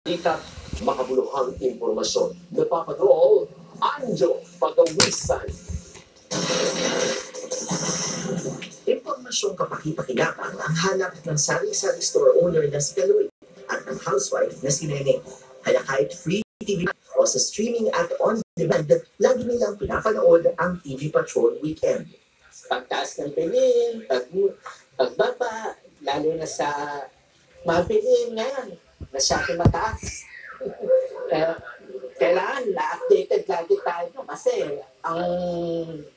Ikat makabuluhang impormasyon. Napapatrol, Anjo Pagawisan. Impormasyong kapaki-pakilapang ang hanap ng sari-sari store owner na si Kaloy at ng housewife na si Nene. Kaya kahit free TV o sa streaming at on-demand, lagi nilang pinapanood ang TV Patrol Weekend. Pagtaas ng piling, pagbaba, lalo na sa mga piling ngayon, masyado mataas. Kailangan na-updated lagi tayo kasi ang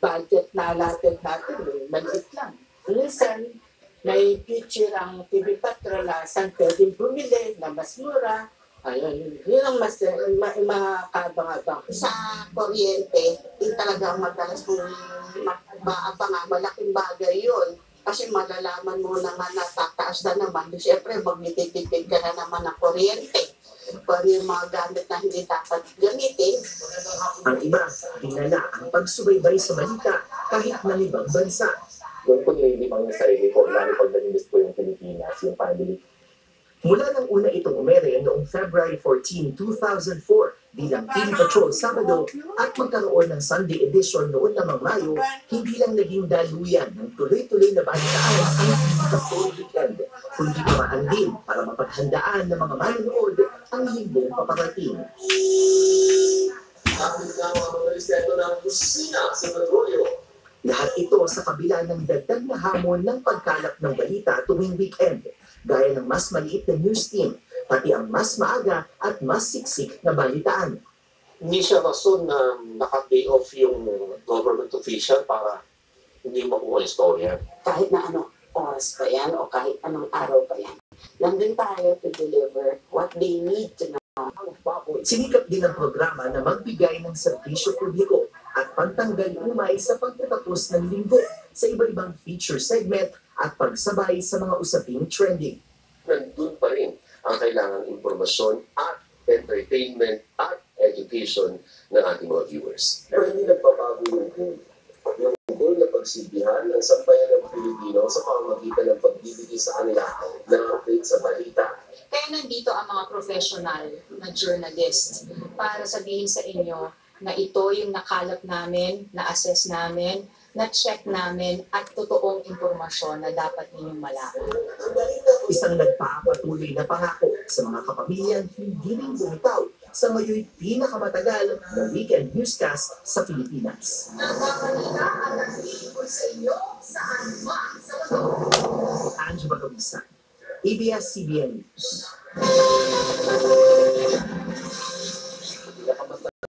budget na natin maliit lang. Minsan, may feature ang TV Patrol saan pwedeng bumili na mas mura. Ayun, yun ang mas makabang-abang. Sa kuryente, yun talaga madalas kung maabang, malaking bagay yun. Kasi malalaman mo na nga natataas na naman. Siyempre, magtitipid ka na naman ng kuryente. Pero yung mga gamit na hindi dapat gamitin. Ang iba, dinala ang pagsubaybay sa balita kahit ng ibang bansa. Doon ko nililipang yung sarili ko, lalo pag nanilis ko yung Pilipinas, yung family. Mula nang una itong umere noong February 14, 2004 bilang TV Patrol Sabado at magkaroon ng Sunday edition noon namang Mayo, hindi lang naging daluyan ng tuloy-tuloy na balitaan ang TV Patrol Weekend, kundi paraan din para mapaghandaan ng mga manonood ang linggong paparating. Kapit na mga respeto ng kusina sa petrolyo. Lahat ito sa kabila ng dagdag na hamon ng pagkalap ng balita tuwing weekend, gaya ng mas maliit na news team, pati ang mas maaga at mas siksik na balitaan. Hindi siya rason na naka-day off yung government official para hindi makuha yung storya. Kahit na anong oras pa yan o kahit anong araw pa yan. Nandun tayo to deliver what they need to know. Sinikap din ang programa na magbigay ng serbisyo publiko at pagtanggal umay sa pagtatapos ng linggo sa iba-ibang feature segment at pagsabay sa mga usaping trending. Nandun pa rin ang kailangang impormasyon at entertainment at education ng ating mga viewers. Pero hindi nagbabago yung goal na pagsilbihan ng sambayan ng Pilipino sa pamamagitan ng pagbibigay sa kanila ng update sa balita. Kaya nandito ang mga professional na journalist para sabihin sa inyo na ito yung nakalap namin, na-assess namin, na-check namin at totoong impormasyon na dapat ninyong malaman. Isang nagpapatuloy na pangako sa mga kapamilyang hindi rin bumitaw sa ngayon pinakamatagal na weekend newscast sa Pilipinas. Nagpapanita ang nag-iipon sa inyo saan man sa mundo. Anjo Pagawisan, ABS-CBN News.